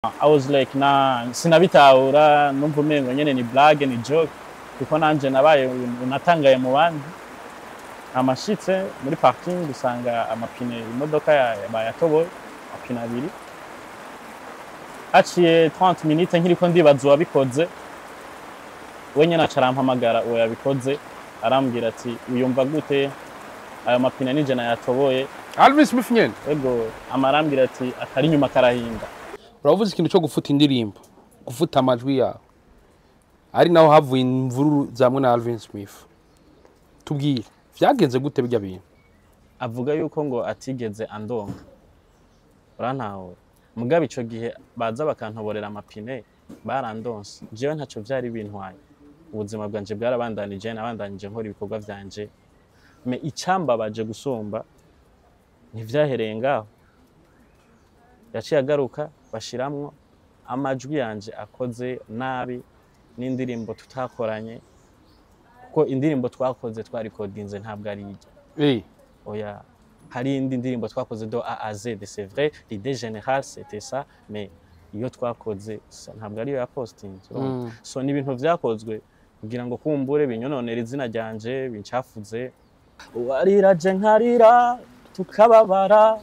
I was like sinabitahura numva umengo nyene ni blague ni joke kuko nanje nabaye unatangaye mu bandi amashitse muri parking gusanga amapine imodoka bayatoboye apine abiri haciye 30 minutes nkiriko ndibaza wabikoze wenye nacarampamagara uwo yabikoze arambwira ati uyumva gute ayo mapine nije nayatoboye Alvin Smith nyene ego amarambwira ati akari nyuma karahinda. Uravuze ikintu cyo gufuta indirimbo gufuta amajwi yawe ari naho havuye imvururu zamwe na Alvin Smith tubwire vyagenze gute bijya bintu avuga yuko ngo atigeze andonga urantaho mugabe ico gihe baza bakantoborera amapine barandonse jewe ntaco vyari bintwaye ubuzima bwanje bwarabandanije nabandanije nkora ibikorwa vyanje me icambabaje gusumba ntivyahereye ngaho yaciye agaruka bashiramwo amajwi yanje akoze nabi n'indirimbo tutakoranye kuko indirimbo twakoze twaricordinze ntabwo ari ije oya hari indi ndirimbo twakoze do A à Z c'est vrai l'idée générale c'était ça mais iyo twakoze ntabwo ari yo ya posting so ni ibintu vyakozwe kugira ngo kumbure binyononera izina ryanje bincafuze wariraje nkarira tukababara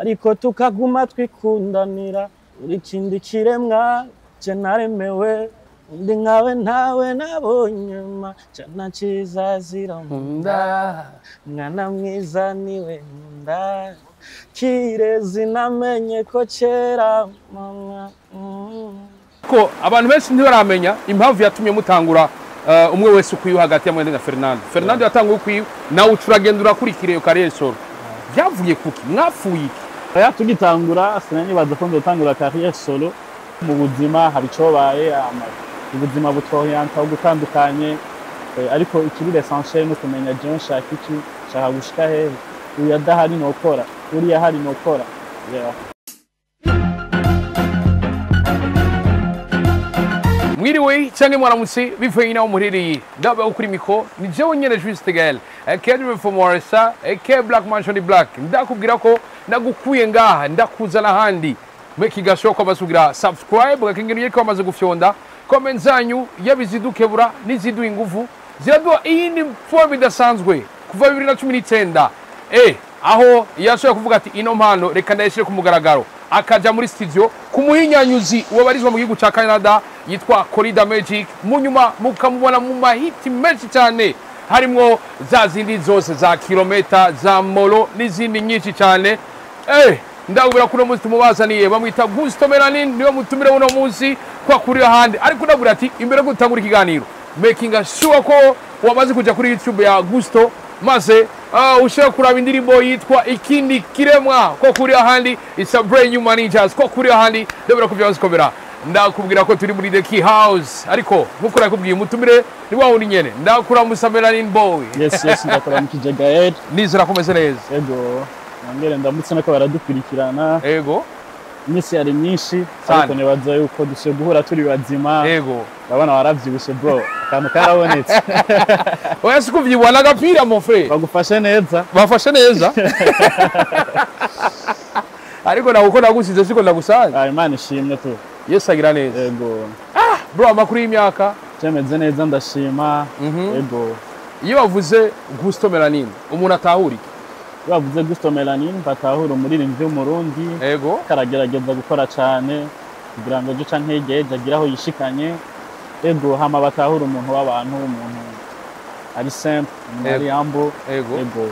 ariko tukaguma twikundanira uri kindi kiremwa je naremewe ndi nkawe ntawe nabonyuma cyana cizazira munda mwana mwiza niwe munda kirezi namenye ko kera mama ko abantu benshi ntibaramenya impamvu yatumye mutangura umwe wese ukwiye hagati ya mwene na Fernando yatanguye ukwiye nawe ucuragendura kuri kireyo carrière solo byavuye kuki mwafuye iki ya tugitangura sinani baza ko ndotangura carrière solo mu buzima hari cobaye ubuzima butoyanta gutandukanye ariko ikiri essentiel no kumenya je nshaka iki nshaka gushika he uyadahari nokora uri yahari nokora mwiriwe cyane mwaramutse bivuye inaho muherereye ndabaho kuri miko ni jewe nyene Juste Gael Academy for Morisa aka Black Mansion Black ndakubwira ko nagukuye ngaha ndakuzana handi mekigasho ko basugira subscribe gakingiriye ko bamaze gufyonda comment zanyu yabizidukebura niziduha ingufu ziraduha iyindi form idasanzwe kuva 2019 aho yashoboye kuvuga ati ino mpano reka ndayishire ku mugaragaro akaja muri studio kumuhinyanyuzi wabarizwa mu gihugu ca Canada yitwa Corridor Magic munyuma mukamubona mu mahiti menshi cyane harimo za zindi zose za kilometa za molo n'izindi nyinshi cyane ndabura kuno muzi tumubazaniye bamwita Gusto Melanin niwe mutumire uno munsi kwa kuri handi ariko ndabura ati imbere gutangura ikiganiro making sure ko wamaze kuja kuri YouTube ya Gusto maze ushaka kuraba indirimbo yitwa ikindi kiremwa ko kuri handi it's a brand new managers ko kuri handi ndabura ko byazikomera ndakubwira ko turi muri the key house ariko nkuko nakubwiye mutumire ni wa wundi nyene ndakura Musa Melanin boy yes ndakora mu Kijagaye nizera komeze neza yego ngere ndamutse nako baradukurikirana yego imisi yari myinshi ariko nebaza yuko dushe guhura turi bazima yego ndabona waravyibushe bro akantu karabonetse oya sikuvyiwa nagapira mon frère bagufashe neza bafashe neza ariko nawe uko nagusize siko nagusanze Imana ishimwe tu Yesu agira neza yego bro amakuru y'imyaka cemeze neza ndashima yego iyo bavuze Gusto Melanin umuntu atahuri bavuze Gusto Melanin batahura umuririmbyi w'umurundi yego karagerageza gukora cyane kugira ngo gica ntege agiraho yishikanye yego hama batahura umuntu w'abantu umuntu ari simple ari humble yego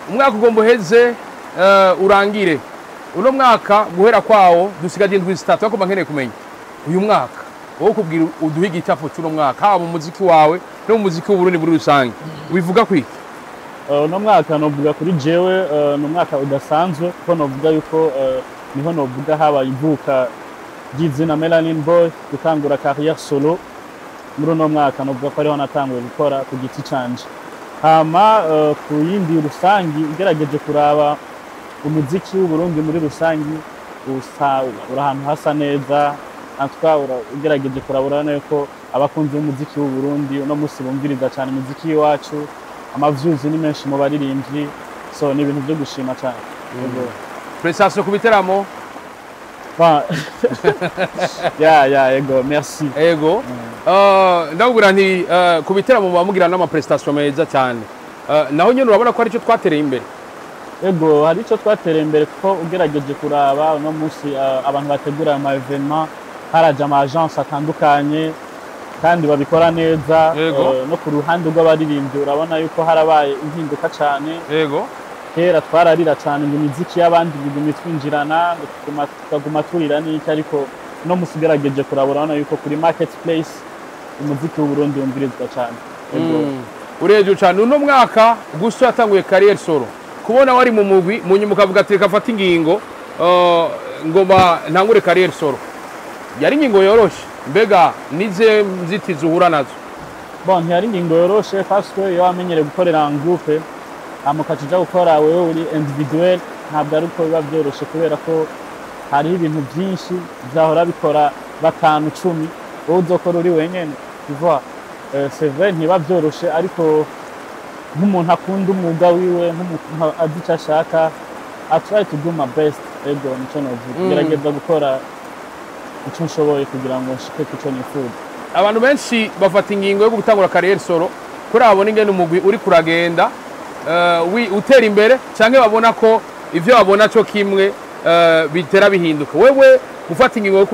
umwaka ugomba heze urangire uno mwaka guhera kwawo dusigaje indwi zitatu ako bankeneye kumenya uyu mwaka wowe kubwira uduhiga itapo cy'uno mwaka haba mu muziki wawe no mu muziki w'Uburundi muri rusange wivuga kwiki no mwaka novuga kuri jewe no mwaka udasanzwe ko novuga yuko niho novuga haba ivuka ry'izina Melanin Boy gutangura carrière solo muri no mwaka novuga ko ariho natanguye gukora ku giti canje hama ku yindi rusangi igerageje kuraba umuziki w'Uburundi muri rusangi urahantu hasa neza antwa ugerageje kurabura yuko abakunzi b'umuziki w'Uburundi uno musi bumviriza cyane umuziki wacu amavyuzi ni menshi mu baririmbyi so ni ibintu byo gushima cyane prestation ku biteramo ego merci. Ego. Ndabwira nti ku biteramo bamugira n'amaprestation meza cyane. Naho nyine urabona ko ari cyo twatereye imbere. Ego hari icyo twatereye imbere kuko ugerageje kuraba uno munsi abantu bategura ama evenement haraje ama agence atandukanye kandi babikora neza no ku ruhande rw'abaririmbyi urabona yuko harabaye impinduka cyane. Ego. Kera twararira cyane ngo imiziki y'abandi biguma twinjirana tukaguma turira n'iki ariko no musigerageje kuraba urabona yuko kuri marketplace umuziki w'u Burundi wumvirizwa cyane. Ureje cyane uno mwaka gusa yatanguye career solo kubona wari mu mugwi mu nyuma ukavuga ati reka fata ingingo ngoma ntangure career solo yari ingingo yoroshe mbega nize nzitizi uhura nazo? Bon ntiyari ingingo yoroshe parce que iyo wamenyere gukorera en groupe amukacija gukora wewe uri individuel ntabwo ari uko biba byoroshe kubera ko hariho ibintu byinshi byahora bikora batanu 10 wowe uzokora uri wenyene tu vois c'est vrai ntiba byoroshe ariko nk'umuntu akunda umwuga wiwe nk'umuntu azi icyo ashaka I try to do my best ego nicyo novuga gerageza gukora icyo nshoboye kugira ngo nshike ku cyo nifuza. Abantu benshi bafata ingingo yo gutangura career solo kuri abona ingene umugwi uri kuragenda utera imbere cyangwa babona ko ivyo babona cyo kimwe bitera bihinduka. Wewe gufata ingingo yo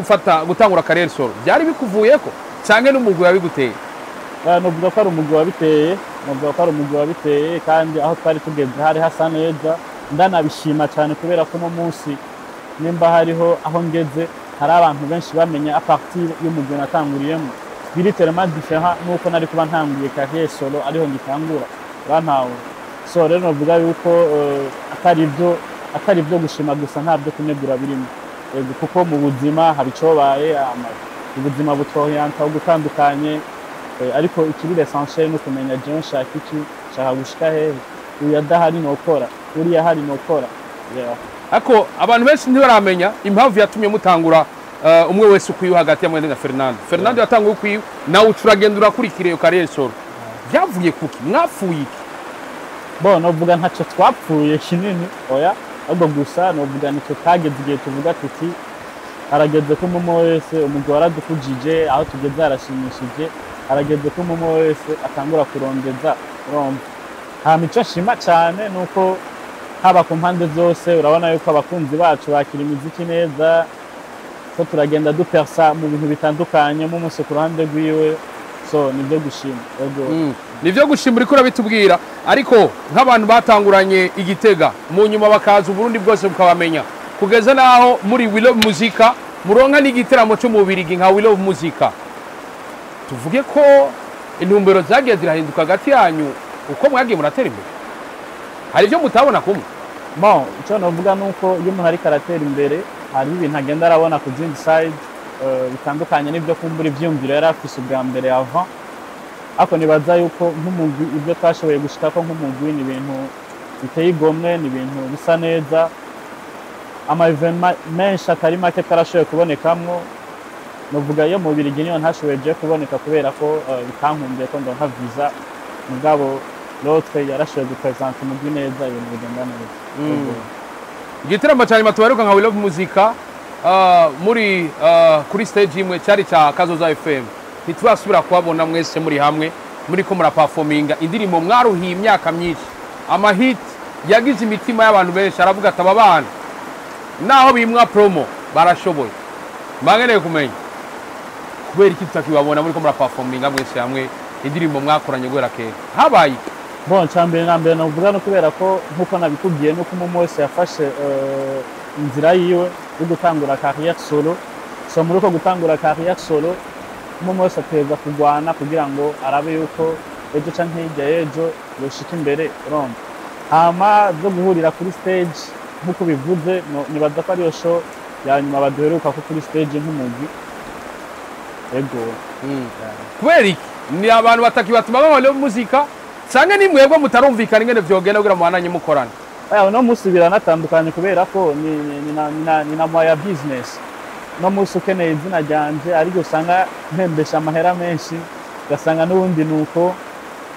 gutangura career solo byari bikuvuyeko cyangwa n'umugwi wabiguteye? Novuga ko ari umugwi wabiteye kandi aho twari tugeze hari hasa neza ndanabishima cyane kubera ko no munsi nimba hariho aho ngeze hari abantu benshi bamenya a partir y'umugwi natanguriyemo biri tellement différent nuko nari kuba ntanguye career solo ariho ngitangura bantawe. So rero novuga yuko atari byo gushima gusa ntabyo kunegura birimo kuko mu buzima hari cobaye ubuzima butoyanta ugutandukanye ariko ikiri essentiel no kumenya je nshaka iki nshaka gushika hehe uyadahari nokora uriya hari nokora. Ako abantu benshi ntibaramenya impamvu yatumye mutangura umwe wese ukwiye hagati ya Mwende na Fernando yatanguye ukwiye nawe ucuragenda urakurikira iyo career solo byavuye kuki mwapfuye iki? Bon novuga ntacyo twapfuye kinini oya ahubwo gusa novuga nicyo tageze igihe tuvuga tuti arageze ko mumo wese umugwi waradukujije aho tugeze arashimishije arageze ko mumo wese atangura kurondeza urumva. Icyo nshima cyane nuko haba ku mpande zose urabona yuko abakunzi bacu bakira imiziki neza ko turagenda dupersa mu bintu bitandukanye mu munsi ku ruhande rwiwe so nibyo gushima. Nivyo gushima uriko urabitubwira ariko nk'abantu batanguranye Igitega mu nyuma bakaza Burundi bwose bukabamenya kugeza naho muri We Love Muzika muronka n'igiteramo cyo mu Birigi nka We Love Muzika. Tuvuge ko intumbero zagiye zirahinduka hagati yanyu uko mwagiye muratera imbere hari ibyo mutabona kumwe? Bon icyo navuga nuko iyo umuntu ari karatera imbere hari ibintu agenda arabona ku zindi side bitandukanye n'ibyo kumbura ivyumviro yari afise ubwa mbere avant ako nibaza yuko nk'umugwi ibyo twashoboye gushika ko nk'umugwi ni ibintu biteye igomwe ni ibintu bisa neza ama evenement menshi atari make tarashoboye kubonekamwo novuga iyo mu Birigi niyo ntashoboye je kuboneka kubera ko bitankundiye ko ndonka visa mugabo l'autre yarashoboye gupresenter umugwi neza ibintu bigenda neza. Igiteramo cyane matubaruka nka We Love Muzika muri kuri stage imwe cyari cya Kazoza FM ntitubasubira kubabona mwese muri hamwe muri ko muraperforminga indirimbo mwaruhiye imyaka myinshi ama hit yagize imitima y'abantu benshi aravuga ati aba bana naho bimwa promo barashoboye mbangeneye kumenya kubera iki tutakibabona muri ko muraperforminga mwese hamwe indirimbo mwakoranye gwera kera habaye? Bon cyambere nambere navuga no kubera ko nkuko nabikubwiye nuko umuntu wese yafashe inzira yiwe yo gutangura career solo so muri ko gutangura career solo umuntu wese ateza kugwana kugira ngo arabe yuko ejo canke hirya y'ejo yoshika imbere urumva. Hama zo guhurira kuri stage nkuko bivuze nibaza ko ariyo show ya nyuma baduheruka ko kuri stage nk'umugwi ego. Kubera iki ni abantu batakibatuma baba muzika cyangwa ni mwebwe mutarumvikana ingene vyogenda kugira muhananye mukorana? No musubira natandukanye kubera ko ni na moya business no musi ukeneye izina ryanje ariko usanga mpembesha amahera menshi gasanga n'ubundi nuko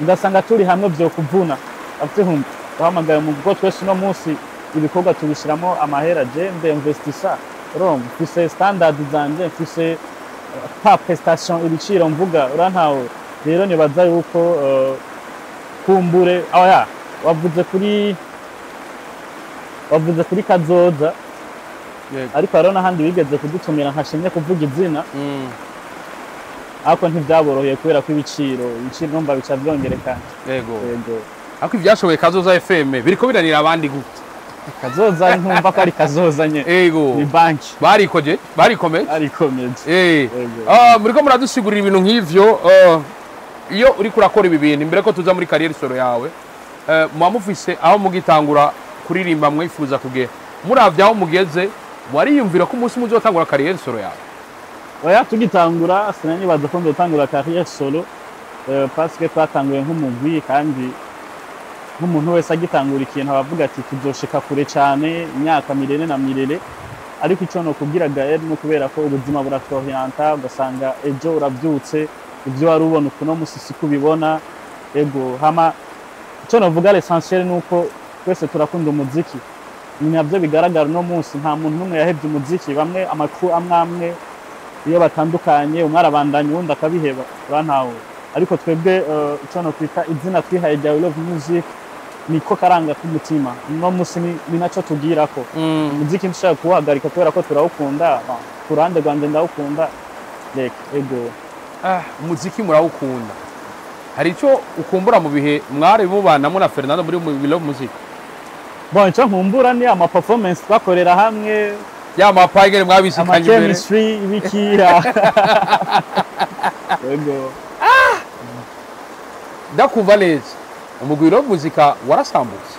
ngasanga turi hamwe byo kuvuna afite uhamagaye mu bwo twese no musi ibikorwa tubishiramo amahera je mbe investissa urumva mfise standard zanje mfise pa prestation ibiciro mvuga urantawe rero nibaza yuko kumbure oya wavuze kuri kazoza ariko hariho n'ahandi bigeze kudutumira ntashimye kuvuga izina ariko ntibyaboroheye kubera ko ibiciro numva bica byongerekana yego ariko ivyashoboye kazoza FM biriko biranira abandi gute kazoza ntumva ko ari kazoza nye yego ni banki barikomeje muriko muradusigurira ibintu nk'ivyo iyo uri kurakora ibi bintu imbere ko tuza muri carrière solo yawe muba mufise aho mugitangura kuririmba mwifuza kugera muravye aho mugeze wariyumvira ko umunsi muzotangura carrière solo yawe oya tugitangura sinanibaza ko ndotangura carrière solo parce que twatanguye nk'umugwi kandi nk'umuntu wese agitangura ikintu abavuga ati tuzoshika kure cyane imyaka mirere na mirere ariko icyo no kubwira Gael no kubera ko ubuzima buratwohiyanta ugasanga ejo urabyutse ibyo wari ubona ukuno musisi kubibona ego hama icyo novuga l'essentiel nuko twese turakunda umuziki ni nabyo bigaragara no munsi nta muntu n'umwe yahebye umuziki bamwe amakuru amwe iyo batandukanye umwe arabandanya uwundi akabiheba urantawe ariko twebwe icyo no kwita izina twihaye rya Love Music niko karanga k'umutima no musi ni naco tugira ko umuziki nshaka kuhagarika kubera ko turawukunda kurande rwanje ndawukunda reka ego umuziki murawukunda hari ico ukumbura mu bihe mwari mubanamo na Fernando muri Love Music bon ico nkumbura ni ama performance twakorera hamwe ya mapagere mwabisikanye imbere chemistry ibikira ego ndakumva neza umugwi Love Music warasambutse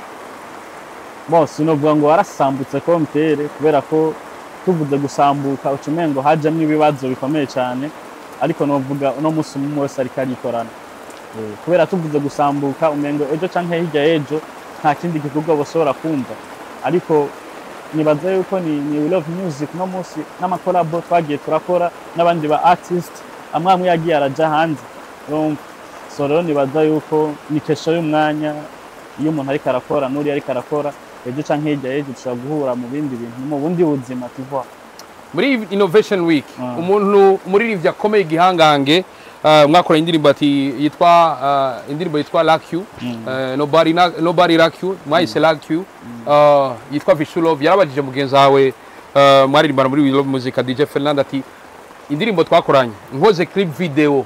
bon sinovuga ngo warasambutse ko mtere kubera ko tuvuze gusambuka ucumengo hajamwe ibibazo bikomeye cyane ariko novuga uno musi umwe wese ariko arikorana kubera tuvuze gusambuka umengo ejo canke hirya ejo nta kindi gikorwa bashobora kumva ariko nibaza yuko ni Love Music no musi n'amakolabo twagiye turakora n'abandi ba artist amwe yagiye araja hanze so rero nibaza yuko ni kesho y'umwanya iyo umuntu ariko arakora n'uri ariko arakora ejo canke hirya ejo dushobora guhura mu bindi bintu mu bundi buzima tuva muri Innovation Week umuntu umuririmbyi akomeye igihangange mwakora indirimbo yitwa Like You Nobody Like You mwahise Like You yitwa Vishulov yarabajije mugenzi wawe mwaririmbana muri Love Music DJ Fernando ati indirimbo twakoranye nkoze clip video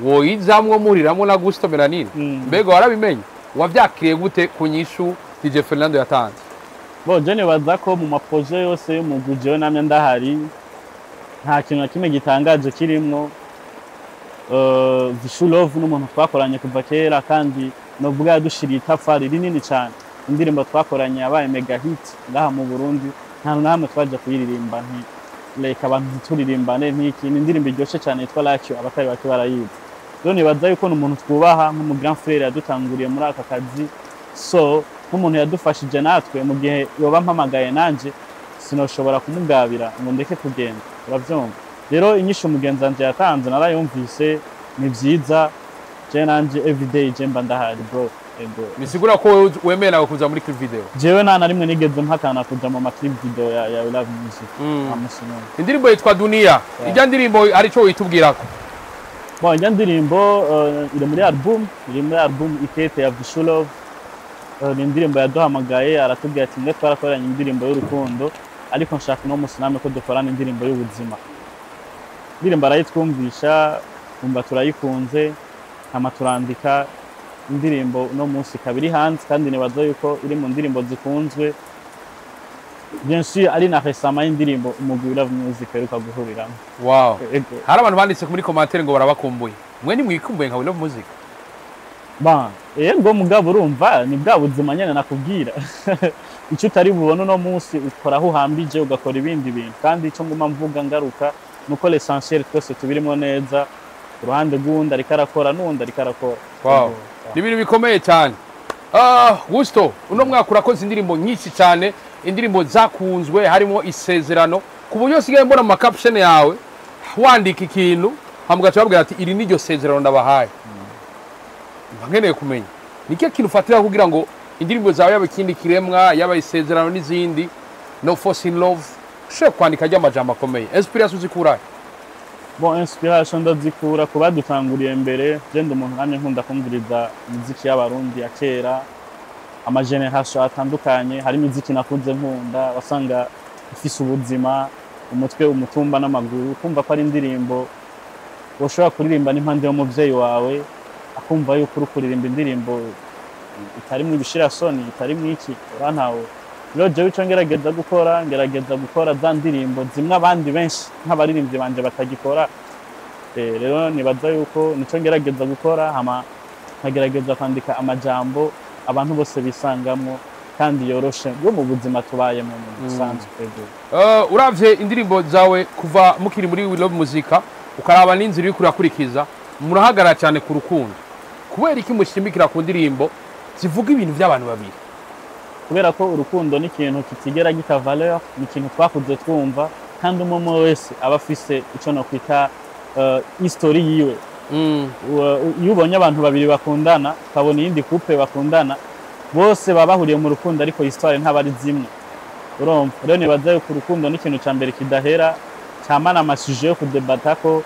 woyizamwo muriramo na Gusto Melanin mbega warabimenye wavyakiriye gute kunyishu DJ Fernando yatanze bo jene baza ko mu maproje yose mu gujeyo namye ndahari nta kintu na kimwe gitangaje kirimwo Vishulov n'umuntu twakoranye kuva kera kandi no bwa dushiriye itafari rinini cyane indirimbo twakoranye yabaye mega hit ngaha mu Burundi nta namwe twaje kuyiririmba like abantu turirimbane n'iki indirimbo iryoshe cyane yitwa Like You abatari bake barayizi rero nibaza yuko n'umuntu twubaha nk'umu grand frère yadutanguriye muri aka kazi so nk'umuntu yadufashije natwe mu gihe yoba mpamagaye nanje sinoshobora kumugabira ngo ndeke kugenda uravyumva rero inyisho umugenzi wanje yatanze narayumvise ni vyiza je nanje everyday je mba ndahari bro ego nisigura ko wemera kuza muri clip video jewe nta rimwe nigeze mpakana kuja mu clip video ya Love Music amusino indirimbo yitwa Dunia ijya ndirimbo ari cyo witubwirako bon ijya ndirimbo iri muri album ikete ya Vishulov ni indirimbo yaduhamagaye aratubwira ati mwe twarakoranye indirimbo y'urukundo ariko nshaka no musiname ko dukorana indirimbo y'ubuzima indirimbo arayitwumvisha umva turayikunze amaturandika indirimbo no munsi kabiri hanze kandi nibaza yuko iri mu ndirimbo zikunzwe bien sûr ari na resama y'indirimbo umugwi Love Music heruka guhuriramo wow hari abantu banditse muri commentaire ngo barabakumbuye mwe ni mwikumbuye nka Love Music ba ngo mugabo urumva ni bwa buzima nyene nakubwira icyo utari bubone uno munsi ukoraho uhambije ugakora ibindi bintu kandi icyo nguma mvuga ngaruka nuko l'essentiel twese tubirimo neza uruhande rw'undi ariko arakora n'undi ariko arakora wow ni ibintu bikomeye cyane Gusto uno mwaka urakoze indirimbo nyinshi cyane indirimbo zakunzwe harimo isezerano ku buryo sigaye mbona mu caption yawe wandika ikintu hamugaca babwira ati iri niryo sezerano ndabahaye nkeneye kumenya niki kintu ufatira kugira ngo indirimbo zawe yaba ikindi kiremwa yaba isezerano n'izindi no force in love ushoboye kwandika ry'amajambo akomeye inspiration uzikura bon inspiration ndazikura kuba dutanguriye mbere genda umuntu namye nkunda kumviriza muziki y'abarundi ya kera amageneration atandukanye hari muziki nakunze nkunda wasanga ufise ubuzima umutwe umutumba n'amaguru kumva ko ari indirimbo woshobora kuririmba n'impande y'umuvyeyi wawe akumva yuko uri kuririmba indirimbo itarimwe ibishira soni itarimwe iki urantawe rero jewe ico ngerageza gukora za ndirimbo zimwe abandi benshi nk'abaririmbyi banje batagikora rero nibaza yuko nico ngerageza gukora hama nkagerageza kwandika amajambo abantu bose bisangamo kandi yoroshe bwo mu buzima tubayemo mu bisanzwe uravye indirimbo zawe kuva mukiri muri We Love Muzika ukaraba n'inzira iri kurakurikiza murahagara cyane ku rukundo kubera iki mushimikira ku ndirimbo zivuga ibintu by'abantu babiri kubera ko urukundo ni ikintu kitigera gita valeur ni ikintu twakuze twumva kandi umwe wese aba afise ico no kwita history yiwe iyo ubonye abantu babiri bakundana ukabona iyindi couple bakundana bose baba bahuriye mu rukundo ariko histoire ntabari zimwe urumva rero nibaza yuko urukundo ni ikintu ca mbere kidahera camana amasuje yo kudebatako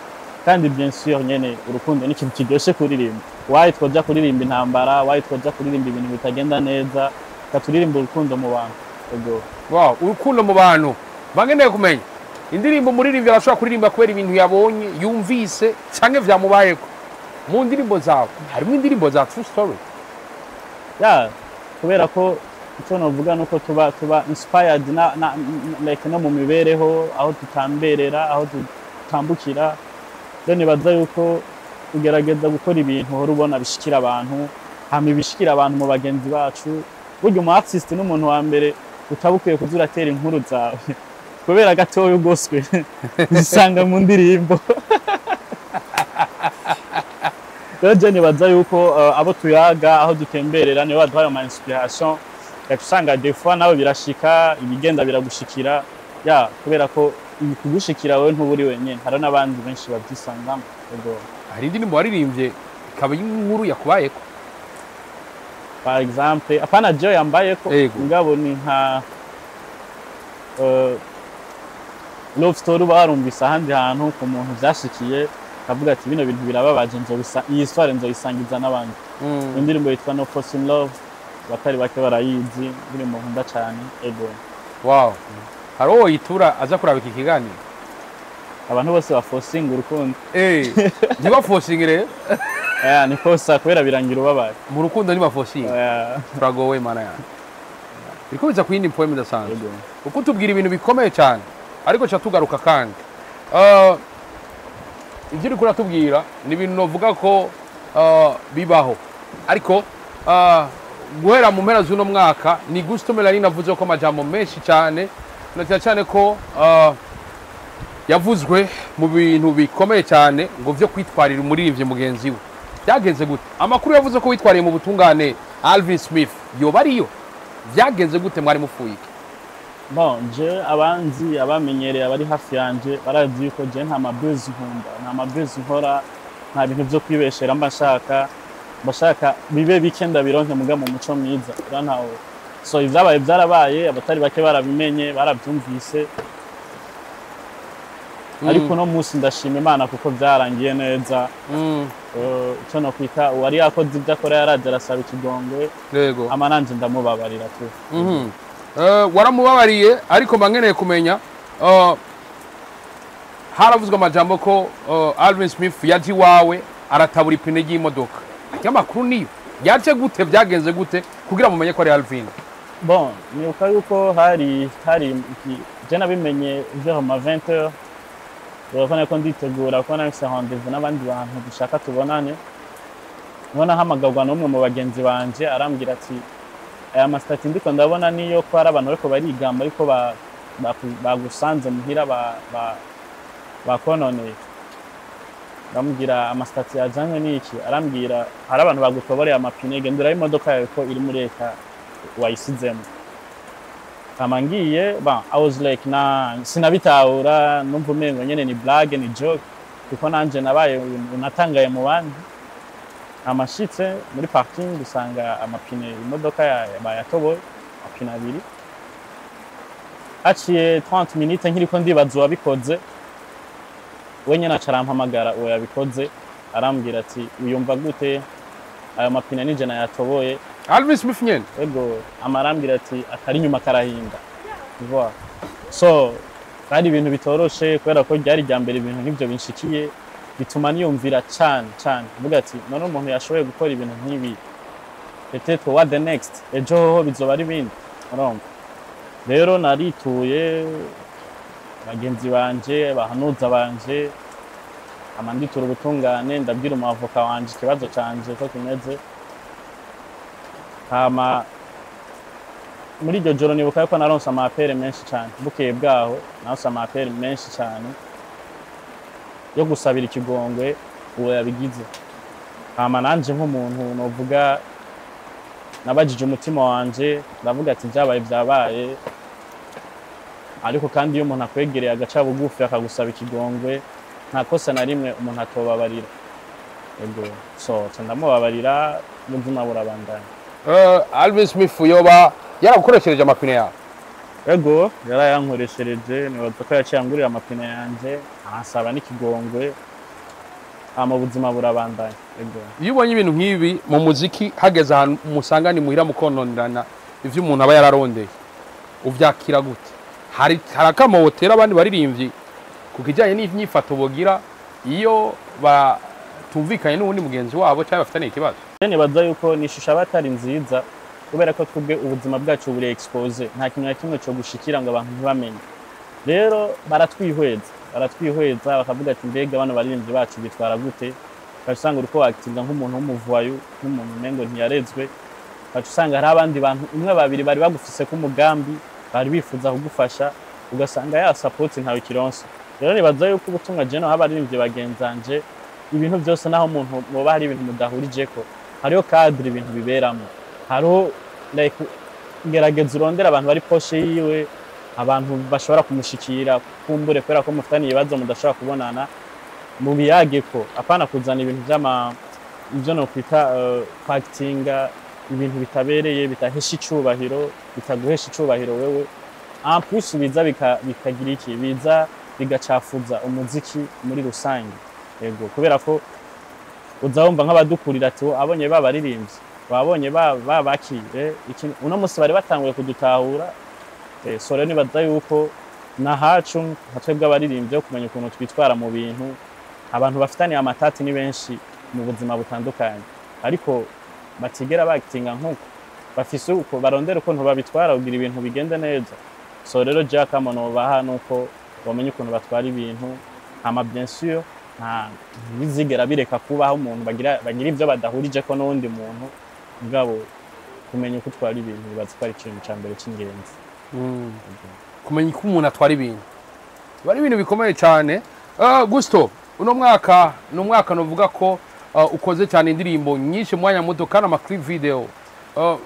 kandi bien sûr nyene urukundo ni ikintu kiryoshe kuririmba wayi twoja kuririmba intambara wayi twoja kuririmba ibintu bitagenda neza katuririmba urukundo mu bantu wow urukundo mu bantu bangeneye kumenya indirimbo muririmbyi arashobora kuririmba kubera ibintu yabonye yumvise canke vyamubayeko mu ndirimbo zawe harimo indirimbo za true story kubera ko icyo novuga nuko tuba inspired like no mu mibereho aho tutamberera aho tutambukira rero nibaza yuko ugerageza gukora ibintu uhora ubona bishikira abantu hama bishikira abantu mu bagenzi bacu burya umu artist n'umuntu wa mbere utabukuye kuzuratera inkuru zawe kubera gatoya ugoswe zisanga mu ndirimbo rero je nibaza yuko abo tuyaga aho dutemberera nibo baduhaye ama inspiration usanga des fois nawe birashika ibigenda biragushikira kubera ko kugushikira wewe ntuburi wenyene hari n'abandi benshi babyisangamo hari indirimbo waririmbye ikaba inkuru yakubayeko par exemple apana je yambayeko ngabo ni nka love story barumvise ahandi hantu ku muntu byashikiye kavuga ati bino bintu birababaje iyi histoire nzoyisangiza n'abandi indirimbo yitwa No Force in Love batari bake barayizi indirimbo nkunda cyane wow hari uwo yitura aza kuraba iki kiganiro abantu bose baforcing urukundo ntiba forcing rero ni kosa kubera birangira ubabaye mu rukundo niba forcing turagowe mana ya biriko biza ku yindi poem idasanzwe uko tubwira ibintu bikomeye cyane ariko cha tugaruka kandi ibyo uri kuratubwira ni ibintu novuga ko bibaho ariko guhera mu mpera z'uno mwaka ni Gusto Melanin avuze ko amajambo menshi cyane cyane ko yavuzwe mu bintu bikomeye cyane ngo byo kwitwarira umuririmbyi mugenzi we byagenze gute amakuru yavuze ko witwariye mu butungane Alvin Smith yoba ariyo byagenze gute mwari mufuye bon je abanzi abamenyereye abari hafi yanje barazi yuko je nta mabuzz nkunda nta mabuzz nkora nta bintu byo kwibeshera mbashaka bibe bikenda bironke muga mu muco mwiza urantawe so ivyabaye byarabaye abatari bake barabimenye barabyumvise ariko no musi ndashima Imana kuko byarangiye neza cyo no kwita uwari yakoze ibyo akora yaraje arasaba ikigongwe yego amananje ndamubabarira tu waramubabariye ariko mbangeneye kumenya haravuzwe amajambo ko Alvin Smith yaji wawe aratabura ipine y'imodoka amakuru niyo yaje gute byagenze gute kugira mumenye ko ari Alvin bon ni uko yuko hari je nabimenye vers ma 20h urabona ko nditegura ko nafise rendez-vous n'abandi bantu dushaka tubonane none hamagagwa n'umwe mu bagenzi banje arambwira ati aya mastati ndiko ndabona niyo ko ari abantu bariko barigamba ariko bagusanze muhira bakononeye ndamubwira amastati yazanye niki arambwira hari abantu bagutoboreye amapine gendera imodoka yawe ko iri muri leta wayisizemo kamangiye I was like sinabitahura numva umengo nyene ni blague ni joke kuko nanje nabaye unatangaye mu bandi amashitse muri parking gusanga amapine imodoka bayatoboye amapine abiri haciye 30 minutes nkiriko ndibaza wabikoze we nyene acarampamagara uwo yabikoze arambwira ati uyumva gute ayo mapine nije nayatoboye Alvin Smith nyene ego amarambwira ati akari nyuma karahinda voilà so kandi ibintu bitoroshe kubera ko ryari rya mbere ibintu nk'ivyo binshikiye bituma niyumvira cyane mvuga ati none umuntu yashoboye gukora ibintu nk'ibi peut-être what the next ejo hoho bizoba ari bindi urumva rero narituye bagenzi banje bahanuza banje amanditura ubutungane ndabwira umavoka wanje ikibazo canje ko kimeze hama muri iryo joro nibuka yuko naronse amapere menshi cyane bukeye bwaho naronse amapere menshi cyane yo gusabira ikigongwe uwo yabigize hama nanje nk'umuntu novuga nabajije umutima wanje ndavuga ati byabaye ariko kandi iyo umuntu akwegereye agaca bugufi akagusaba ikigongwe nta kosa na rimwe umuntu atobabarira ego so ndamubabarira ubuzima burabandanya Alvin Smith yoba yaragukoreshereje amapine yawe ego yarayankoreshereje nibaza ko yaciye angurira amapine yanje arasaba n'ikigongwe ama ubuzima burabandanya ego iyo ubonye ibintu nk'ibi mu muziki hageze ahantu musangani muhira mukononderana ivyo umuntu aba yararondeye uvyakira gute hari akamotera abandi baririmbyi kukijanye n'imyifato bogira iyo batumvikanye n'ubundi mugenzi wabo cyangwa bafitanye ikibazo nibaza yuko nishusha batari nziza kubera ko twebwe ubuzima bwacu buri expose nta kintu na kimwe cyo gushikira ngo abantu ntibamenye rero baratwihweza bakavuga ati mbega bano baririmbyi bacu bitwara gute ukasanga uriko actinga nk'umuntu w'umuvuwayo nk'umuntu mengo ntiyarezwe ukasanga hari abandi bantu umwe babiri bari bagufise ku mugambi bari bifuza kugufasha ugasanga ya support ntawe kironse rero nibaza yuko ubutumwa je no abaririmbyi bagenzanje ibintu byose naho umuntu muba hari ibintu mudahurijeko hariho cadre ibintu biberamo hariho like gerageza urondera abantu bari poshe yiwe abantu bashobora kumushikira kumbure kubera ko mufitanye ibibazo mudashobora kubonana mu biyage ko apana kuzana ibintu ivyo no kwita actinga ibintu bitabereye bitahesha icubahiro bitaguhesha icubahiro wewe en plus biza bikagira iki biza bigacafuza umuziki muri rusange yego kubera ko uzawumva nk'abadukurira ati abonye babaririmbyi babonye babakire uno musi bari batanguye kudutahura so rero nibaza yuko nahacu hatwebwe abaririmbyi yo kumenya ukuntu twitwara mu bintu abantu bafitaniye amatati ni benshi mu buzima butandukanye ariko batigera bakitinga nkuko bafise uko barondera ukuntu babitwara kugira ibintu bigende neza so rero Jack amono baha nuko bamenye ukuntu batwara ibintu ama bien sûr nta bizigera bireka kubaho umuntu bagira ivyo badahurije ko n'undi muntu ngabo kumenya uko twari ibintu bibaza ko ari ikintu ca mbere c'ingenzi kumenya uko umuntu atwara ibintu bari ibintu bikomeye cyane Gusto uno mwaka novuga ko ukoze cyane indirimbo nyinshi mwanya muto kana ama clip video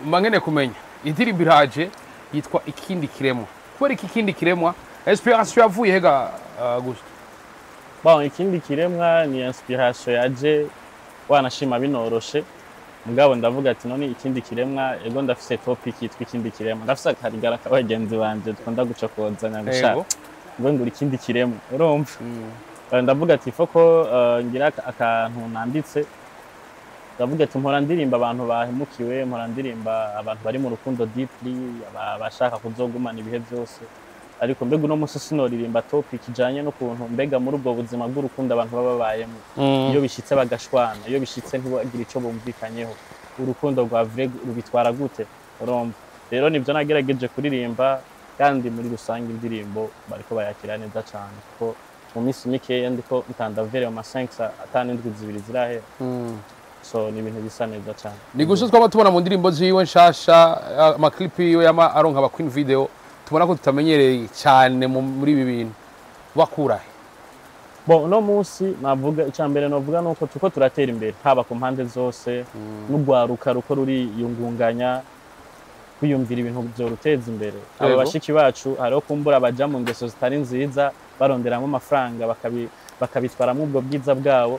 mangene kumenya indirimbo iraje yitwa ikindi kiremwa kubera ikindi kiremwa inspiration yavuye hega Gusto bon ikindi kiremwa ni inspiration yaje wanashima binoroshe mugabo ndavuga ati none ikindi kiremwa ego ndafise topic yitwa ikindi kiremwa ndafise akarigara kabagenzi banje twanda gucokozanya gushaka ngo ngura ikindi kiremwa urumva ndavuga ati foko ngira akantu nanditse ndavuga ati mpora ndirimba abantu bahemukiwe mpora ndirimba abantu bari mu rukundo deeply bashaka kuzogumana ibihe byose ariko mbega uno musi sinoririmba topic ijanye no kuntu mbega muri ubwo buzima bw'urukundo abantu baba bayemo iyo bishitse bagashwana iyo bishitse ntibagira ico bumvikanyeho urukundo rwa vrai rubitwara gute urumva rero nivyo nagerageje kuririmba kandi muri rusange indirimbo bariko bayakira neza cyane kuko mu minsi mikeya ndiko ntandavere mu 5 atanindwi zibiri zirahera so ni ibintu bisa neza cyane ni gusa twaba tubona mu ndirimbo ziwe nshasha ama clip yiwe yama aronka aba Queen video tubona ko tutamenyereye cyane muri ibi bintu bakurahe bon no munsi navuga icambere novuga nuko tuko turatera imbere haba ku mpande zose n'ugwaruka ruko ruri yungunganya kwiyumvira ibintu byo ruteza imbere aba bashiki bacu hariho kumbura abaja mu ngeso zitari nziza baronderamo amafaranga bakabitwaramo ubwo bwiza bwabo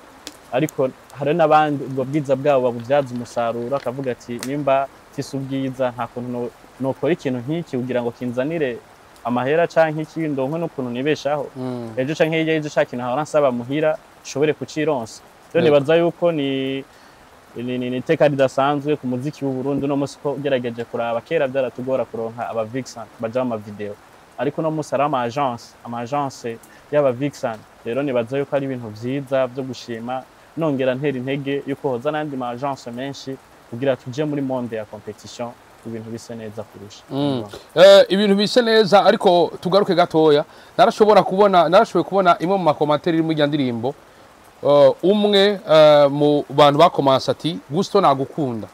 ariko hari n'abandi ubwo bwiza bwabo babuvyaza umusaruro akavuga ati nimba fise ubwiza nta kuntu nokora ikintu nk'iki kugira ngo kinzanire amahera canke iki ndonke n'ukuntu nibeshaho ejo canke hirya y'ejo ca kintu hahora nsaba muhira nshobore kucironsa rero nibaza yuko ni iteka ridasanzwe ku muziki w'u Burundi no musi ko ugerageje kuraba kera byaratugora kuronka aba Vixen baja mu video ariko no musi ari ama agence y'aba Vixen rero nibaza yuko ari ibintu vyiza byo gushima nongera ntera intege yuko hoza nandi ma agence menshi kugira tuje muri monde ya competition ibintu bise neza kurusha ibintu bise neza ariko tugaruke gatoya narashoboye kubona imwe mu makomantere iri muri ya ndirimbo umwe mu bantu bakomansa ati Gusto nagukunda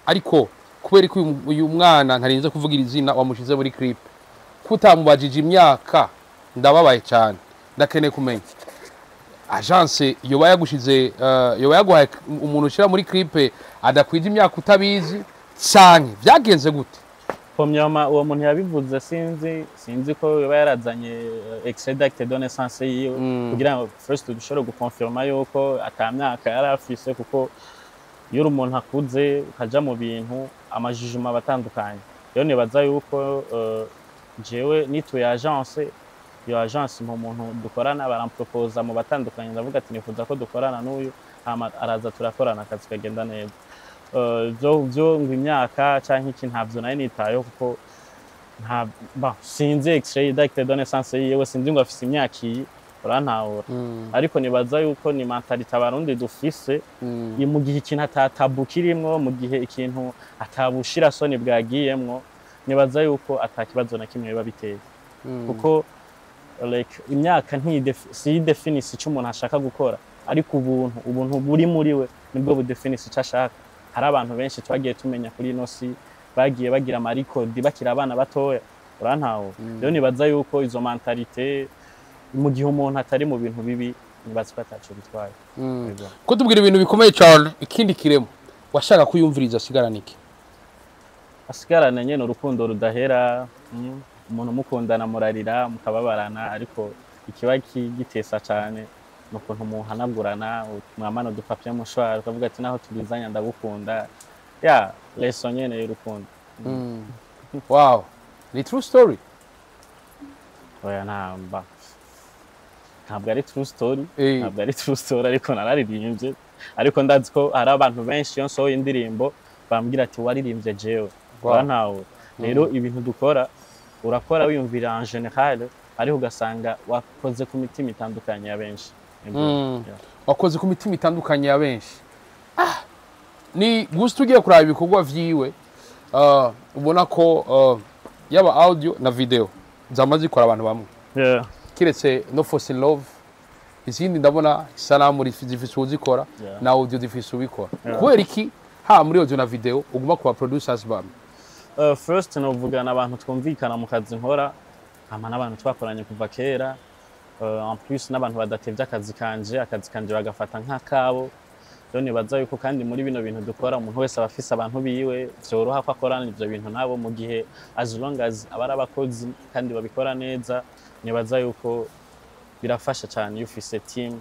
ariko kubera ko uyu mwana ntarinze kuvugira izina wamushize muri clip kutamubajije imyaka ndababaye cyane ndakeneye kumenya agence yoba yagushize yoba yaguhaye umuntu ushira muri clip adakwije imyaka utabizi cyane byagenze gute Pomyama uwo muntu yabivuze sinzi ko yoba yarazanye extrait d'acte de naissance yiwe kugira ngo first dushobore gukonfirma yuko atamyaka yari afise kuko iyo umuntu akuze kaja mu bintu amajijuma batandukanye rero nibaza yuko jewe nituye agence iyo agence mu muntu dukorana baramproposa mu batandukanye ndavuga ati nifuza ko dukorana n'uyu araza turakorana akazi kagenda neza byo ngo imyaka canke iki ntavyo nayo nitayeho kuko sinzi extrait d'acte de naissance yiwe sinzi ngo afise imyaka iyi urantahura ariko nibaza yuko ni mentalite abarundi dufise mu gihe ikintu atatabu kirimwo mu gihe ikintu atabushira soni bwagiyemwo nibaza yuko atakibazo na kimwe biba biteye kuko like imyaka si definisi icyo umuntu ashaka gukora ariko ubuntu buri muri we nibwo budefinisi icyo ashaka hari abantu benshi twagiye tumenya kuri ino si bagiye bagira amarikodi bakira abana batoya urantaho rero nibaza yuko izo mentalite mu gihe umuntu atari mu bintu bibi nibaza ko ataco bitwaye ko tubwira ibintu bikomeye cyane ikindi kiremo washaka kuyumviriza asigarana iki asigarana nyene urukundo rudahera umuntu mukundana murarira mukababarana ariko ikiba gitesa cyane nukuntu muhanagurana mwamana dupapye mushwara ukavuga ati naho tubizanya ndagukunda lesson nyene y'urukundo wow ni true story oya ntabwo ari true story ariko nararirimbye ariko ndazi ko hari abantu benshi iyo nsohoye indirimbo bambwira ati waririmbye jewe ntawe rero ibintu dukora urakora wiyumvira en general ariko ugasanga wakoze ku mitima itandukanye ya benshi wakoze ku mitima itandukanye ya benshi ni Gusto ugiye kuraba ibikorwa vyiwe ubona ko yaba audio na video zamaze gukora abantu bamwe kiretse no force in love izindi ndabona isanamu zifise uzikora na audio zifise ubikora kubera iki muri audio na video uguma kuba producers bamwe first novugana abantu twumvikana mu kazi nkora n'abantu twakoranye kuva kera en plus n'abantu badatevye akazi kanje bagafata nk'akabo rero nibaza yuko kandi muri bino bintu dukora umuntu wese abafise abantu biwe vyoroha ko akorana ivyo bintu nabo mu gihe as long as abari abakozi kandi babikora neza nibaza yuko birafasha cyane iyo ufise team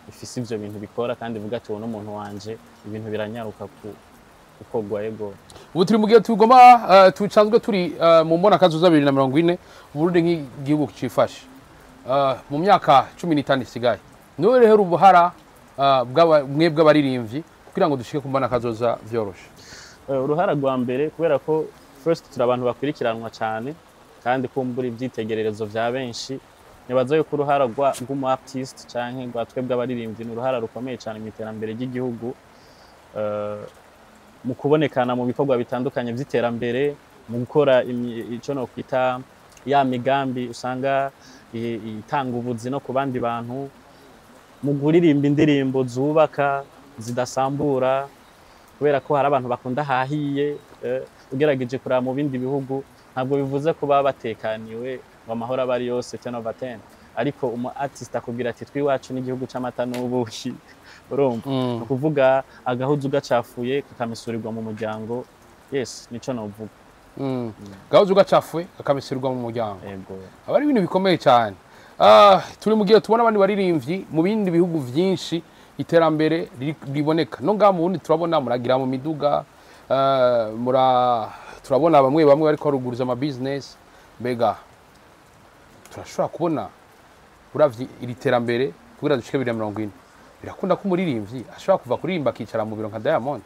ifise ivyo bintu bikora kandi vuga ati uwo n'umuntu wanje ibintu biranyaruka ukogwa yego ubu turi mu gihe tugoma tucanzwe turi mu mbona kazuza 2040 Burundi nk'igihugu cifashe mu myaka 15 isigaye niwe rero ubuhara mwebwe abaririmbyi kugira ngo dushike kumbana kazoza vyoroshe uruhara rwa mbere kubera ko first turi abantu bakurikiranwa cyane kandi kumbura ibyitegererezo vya benshi nibaza yuko uruhara rw'umu artist canke rwa twebwe abaririmbyi ni uruhara rukomeye cyane mu iterambere ry'igihugu mu kubonekana mu bikorwa bitandukanye by'iterambere mu gukora ico no kwita ya migambi usanga itanga ubuzi no ku bandi bantu mu kuririmba indirimbo zubaka zidasambura kubera ko hari abantu bakunda hahiye ugerageje kuraba mu bindi bihugu ntabwo bivuze ko baba batekaniwe ngo amahoro abari yose 10/10 ariko umu artist akubwira ati twiwacu n'igihugu c'amata n'ubuki urumva kuvuga agahuzu gacafuye kakamisurirwa mu muryango yes nico novuga gahuzu gacafuye kakamisurirwa mu muryango yego abari ibintu bikomeye cyane turi mu gihe tubona abandi baririmbyi mu bindi bihugu byinshi iterambere riboneka no ngaha mu bundi turabona muragira mu miduga turabona bamwe bariko baruguruza ama business mbega turashobora kubona uravye iri terambere kugira dushike 2040 birakunda ko umuririmbyi ashobora kuva kuririmba akicara mu biro nka Diamond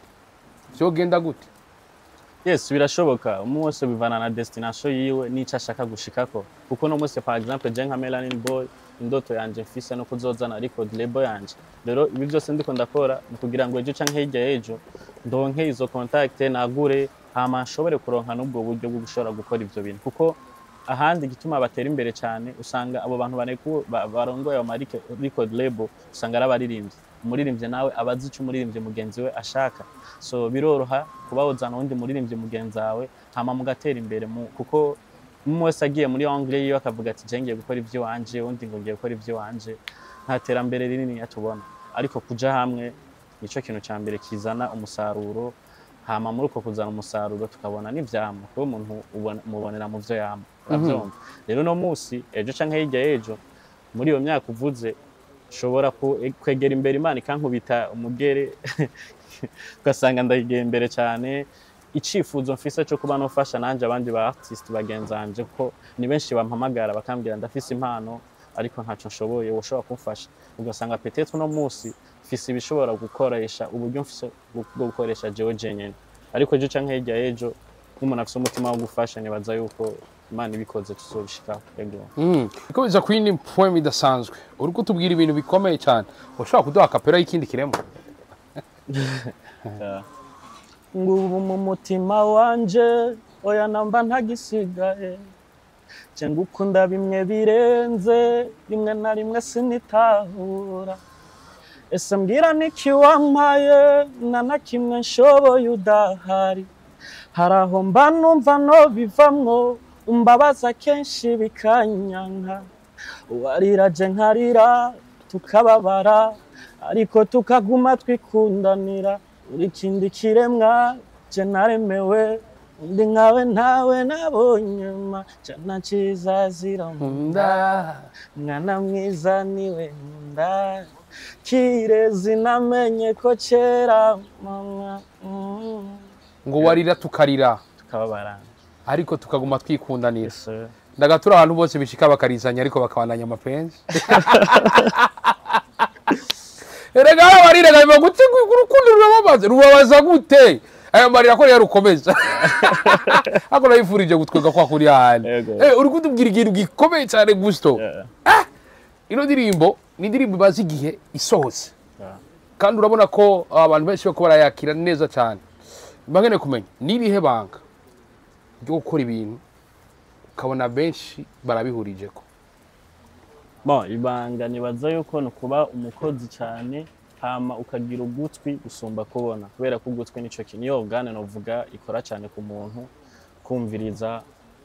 vyogenda gute? Yes, birashoboka. Umwe wese bivana na destination yiwe n'ico ashaka gushikako. Kuko no munsi par exemple je nka Melanin Boy indoto yanje mfise no kuzozana record label yanje. Rero ibi byose ndiko ndakora mu kugira ngo ejo canke hirya y'ejo ndonke izo contact nagure hama nshobore kuronka n'ubwo buryo bwo gushobora gukora ivyo bintu. Kuko ahandi gituma batera imbere cyane usanga abo bantu barongoye ama record label usanga ari abaririmbyi. Umuririmbyi nawe abazi ico umuririmbyi mugenzi we ashaka. So biroroha kubawuzana undi muririmbyi mugenzi wawe hama mugatera imbere kuko umwe wese agiye muri angle yiwe akavuga ati je ngiye gukora ivyo wanje undi ngo ngiye gukora ivyo wanje nta terambere rinini yatubona. Ariko kuja hamwe nico kintu ca mbere kizana umusaruro hama muri uko kuzana umusaruro tukabona n'ivyamwa kuko umuntu mubonera mu vyo yama uravyumva. Rero no musi ejo canke hirya y'ejo muri iyo myaka uvuze shobora kwegera imbere Imana ikankubita umugere ugasanga ndagiye imbere cyane icifuzo mfise cyo kuba nofasha nanje abandi ba artist bagenzanje ko ni benshi bampamagara bakambwira ndafise impano ariko ntaco nshoboye woshobora kumfasha ugasanga peut-être no musi mfise ibishobora gukoresha uburyo mfise bwo gukoresha jewe jenyene ariko ejo canke hirya y'ejo nk'umuntu afise umutima wo gufasha nibaza yuko Imana ibikoze tuzobishika ego. Ikomeje kwini point bidasanzwe. Uriko tubwira ibintu bikomeye cyane. Ushobora kuduha kapera y'ikindi kiremo. Ngubu mu mutima wanje oya namba ntagisigaye. Je ngukunda bimwe birenze rimwe na rimwe sinitahura. Ese mbwira niki wampaye na kimwe nshoboye udahari. Haraho mba numva no bivamwo umbabaza kenshi bikanyanka warira je nkarira tukababara ariko tukaguma twikundanira uri kindi kiremwa je naremewe undi nkawe ntawe nabonye ma jana cizazira munda mwana mwiza niwe munda kirezi namenye ko kera mama ngo warira tukarira tukababara ariko tukaguma twikundanira. Ndagatura abantu bose bishika bakarizanya ariko bakabandanya amapenzi. Erega warira gaba gute urukundo rubabaza gute? Aya marira ko yarukomeza. Ako nayifurije gutwega kwa kuri hane. Uri kutubwira ikintu gikomeye cyane gusto. Ino dirimbo ni dirimbo bazi igihe isohotse. Kandi urabona ko abantu benshi bako barayakira neza cyane. Mbangene kumenya nibihe banga byo gukora ibintu ukabona benshi barabihurije ko. Bon ibanga nibaza yuko no kuba umukozi cyane hama ukagira ugutwi usumba kubona kubera ko ugutwi nico kintu yo gane no vuga ikora cyane ku muntu kumviriza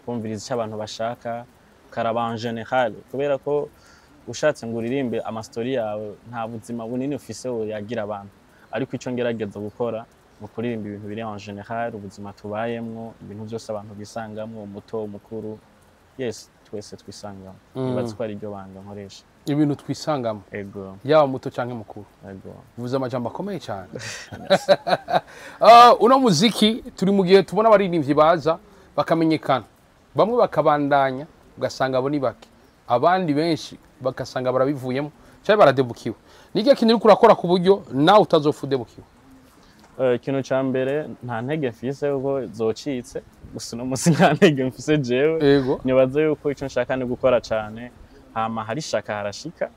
icyo abantu bashaka karaba en general kubera ko ushatse ngo uririmbe ama story yawe nta buzima bunini ufise wo yagira abantu ariko ico ngerageza gukora mu kuririmba ibintu biri en general ubuzima tubayemwo ibintu byose abantu bisangamwo umuto mukuru yes twese twisangamo nibaza ko ari ryo banga nkoresha ibintu twisangamo ego yaba muto canke mukuru ego uvuze amajambo akomeye cyane. Uno muziki turi mu gihe tubona abaririmbyi baza bakamenyekana bamwe bakabandanya ugasanga abo ni bake abandi benshi bakasanga barabivuyemo cyane baradebukiwe nige kintu uri kurakora ku buryo nawe utazofudebukiwe. Ikintu ca mbere nta ntege mfise uko zocitse gusa no musi nta ntege mfise jewe nibaza yuko ico nshaka ni gukora cyane hama hari shaka harashika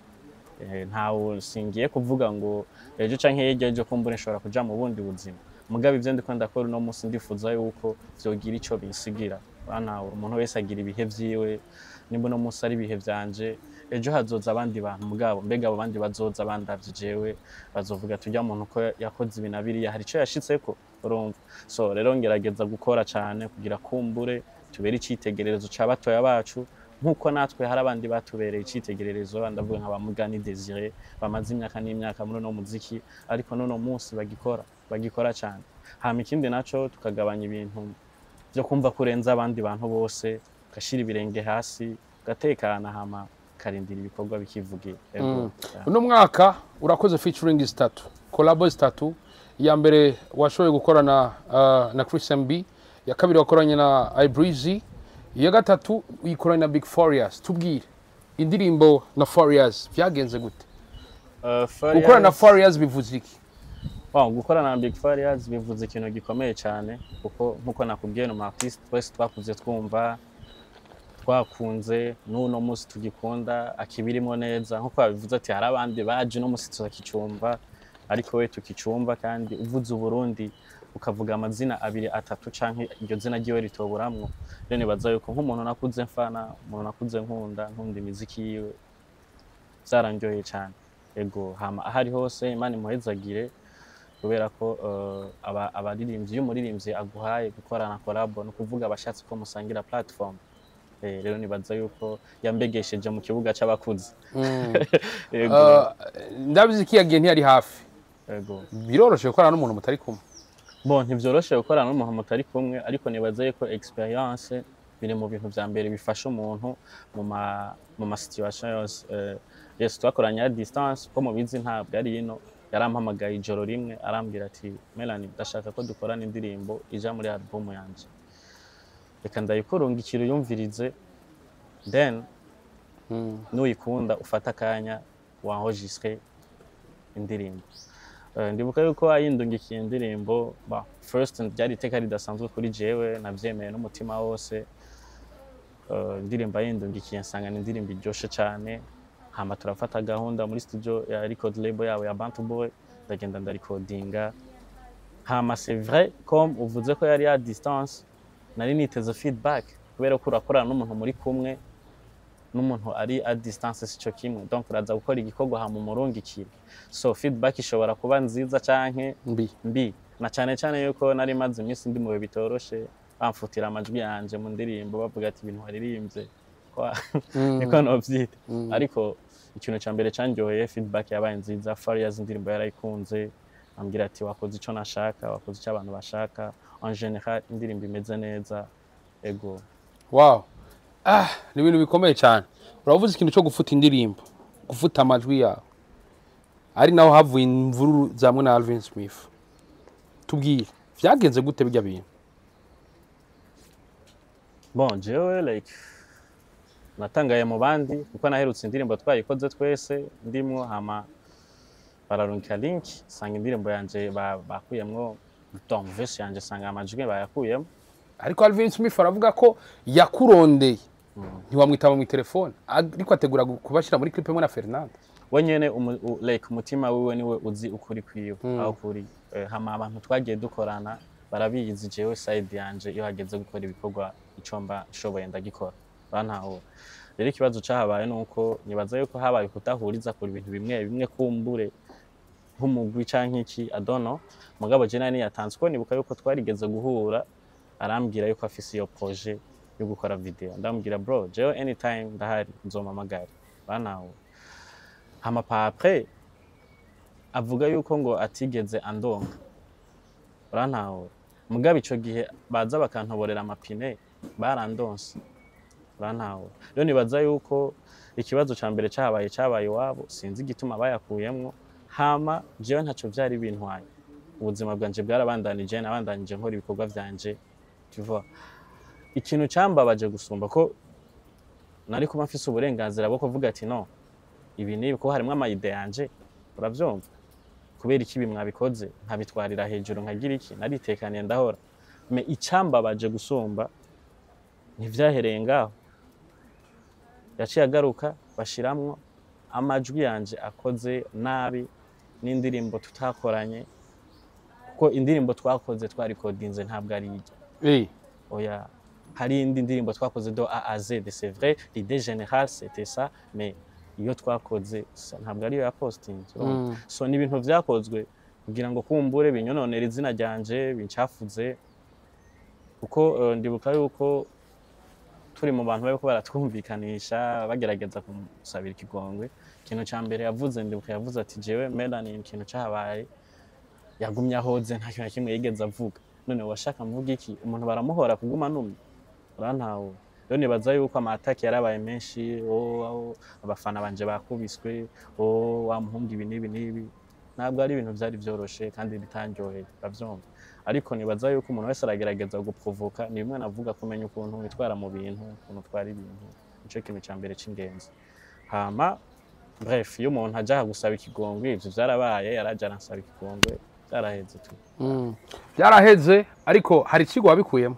ntawo singiye kuvuga ngo ejo canke yegeje ko mbone nshobora kuja mu bundi buzima mugabe ivyo ndiko ndakora no musi ndifuza yuko vyogira ico bisigira bana umuntu wese agira ibihe vyiwe nimba no musi ari ibihe vyanje ejo hazoza abandi bantu mugabo mbega abo bandi bazoza bandavye jewe bazovuga tujya muntu ko yakoze ibinabiri hari ico yashitseko urumva so rero ngerageza gukora cyane kugira kumbure tubere icitegererezo ca batoya bacu nkuko natwe hari abandi batubereye icitegererezo ndavuga nka bamugani Desire bamaze imyaka n'imyaka muri no muziki ariko none munsi bagikora cyane hama ikindi naco tukagabanya ibintu byo kumva kurenza abandi bantu bose gashira ibirenge hasi gatekana hama karindira ibikorwa bikivugira. Uno mwaka urakoze featuring zitatu collabo zitatu ya mbere washoboye gukorana na Chris MB ya kabiri wakoranye na Ibreezy ya gatatu uyikoranye na Big Furious tubwire indirimbo na Farious vyagenze gute? Farious- Gukora na Farious bivuze iki? Gukorana na Big Farious bivuze ikintu gikomeye cyane kuko nkuko nakubwiye no artist twese twakuze twumva twakunze n'uno munsi tugikunda akibirimo neza nkuko babivuze ati hari abandi baje no munsi tukicumva ariko we tukicumva kandi uvuze Burundi ukavuga amazina abiri atatu canke iryo zina ryiwe ritoburamwo rero nibaza yuko nk'umuntu nakuze mfana umuntu nakuze nkunda imiziki yiwe zarandyoheye cyane ego hama ahari hose Imana imuhezagire kubera ko abaririmbyi y'umuririmbyi aguhaye gukorana collab no kuvuga abashatse ko musangira platform rero nibaza yuko yambegesheje mu kibuga c'abakuzi ndabizi ko yagiye ntiyari hafi ego biroroshe gukorana n'umuntu mutari kumwe bon ntivyoroshe gukorana n'umuntu mutari kumwe ariko nibaza yuko experience biri mu bintu vya mbere bifasha umuntu mu ma situation yose yes twakoranye à distance ko mubizi ntabwo ari ino yarampamagaye ijoro rimwe arambwira ati Melanie ndashaka ko dukorana indirimbo ija muri album yanje reka ndayikurungikira uyumvirize then nuyikunda ufata akanya wanregistre indirimbo ndibuka yuko ayindungikiye indirimbo first byari iteka ridasanzwe kuri jewe navyemeye n'umutima wose indirimbo ayindungikiye nsanga ni indirimbo iryoshe cyane hama turafata gahunda muri studio ya record label yawe ya Bantu Boy ndagenda ndarecordinga hama c'est vrai comme uvuze ko yari à distance nari niteze feedback kubera ko urakorana n'umuntu muri kumwe n'umuntu ari à distance sico kimwe donc uraza gukora igikorwa hama umurungikire so feedback ishobora kuba nziza canke mbi na cyane cyane yuko nari maze iminsi ndi mu bihe bitoroshe bamfutira amajwi yanje mu ndirimbo bavuga ati ibintu waririmbye niko novyita ariko ikintu cya mbere cyanjyoheye feedback yabaye nziza Farious indirimbo yarayikunze ambwira ati wakoze ico nashaka wakoze icyo abantu bashaka en general indirimbo imeze neza ego wow ni ibintu bikomeye cyane uravuze ikintu cyo gufuta indirimbo gufuta amajwi yawe ari naho havuye imvururu zamwe na Alvin Smith tubwire vyagenze gute bijya bintu bon jewe like natangaye mu bandi kuko naherutse indirimbo twayikoze twese ndimwo hama bararungika link sanga indirimbo yanje bakuyemwo donc verse yanje sanga amajwi bayakuyemo ariko Alvin Smith aravuga ko yakurondeye ntiwamwitaba mu telefone ariko ategura kubashira muri clip na Fernando wenyene like umutima wiwe niwe uzi ukuri kwiyo aho kuri hama abantu twagiye dukorana barabiyizi jewe side yanje iyo hageze gukora ibikorwa icomba shoboye ndagikora bantaho rero ikibazo cyahabaye nuko nibaza yuko habaye kutahuriza kuri ibintu bimwe kumbure nk'umugwi canke iki adono mugabo je nani yatanzwe ko nibuka yuko twarigeze guhura arambwira yuko afise iyo projet yo gukora video ndambwira bro jewe anytime ndahari nzomamagara bantaho hama pa après avuga yuko ngo atigeze andonga bantaho mugabo ico gihe baza bakantoborera amapine barandonse bantaho rero nibaza yuko ikibazo ca mbere cyabaye wabo sinzi igituma bayakuyemwo hama jewe ntaco vyari bintwaye ubuzima bwanje bwarabandanije nabandanije nkora ibikorwa vyanje tu vois ikintu cyambabaje gusumba ko nari kuba mfise uburenganzira bwo kuvuga ati no ibi nibi ko harimo amayide yanje uravyumva kubera iki bimwabikoze nkabitwarira hejuru nkagira iki naritekaniye ndahora me icambabaje gusumba ntivyahereye ngaho yaciye agaruka bashiramwo amajwi yanje akoze nabi n'indirimbo tutakoranye kuko indirimbo twakoze twarikodinze ntabwo ari ijya oya hari indi ndirimbo twakoze do A à Z c'est vrai l'idée générale c'était ça mais iyo twakoze ntabwo ari yo ya posting so ni ibintu vyakozwe kugira ngo kumbure binyononera izina ryanje bincafuze kuko ndibuka yuko turi mu bantu bariko baratwumvikanisha bagerageza kumusabira ikigongwe ikintu ca mbere yavuze ndibuka yavuze ati jewe Melanie ikintu cahabaye yagumye ahoze nta kintu kimwe yigeze avuga none washaka mvuga iki umuntu baramuhora kuguma numwe urantawo rero nibaza yuko amataki yarabaye menshi abafana banje bakubiswe wamuhunga ibi nibi ntabwo ari ibintu byari byoroshe kandi bitanjoheye bavyumva ariko nibaza yuko umuntu wese aragerageza guprovoka ni bimwe navuga kumenya ukuntu witwara mu bintu ukuntu twari ibintu ico kintu ca mbere c'ingenzi hama bref iyo umuntu aja gusaba ikigongwe ivyo vyarabaye yaraje aransaba ikigongwe byaraheze tu byaraheze ariko hari ikigo wabikuyemo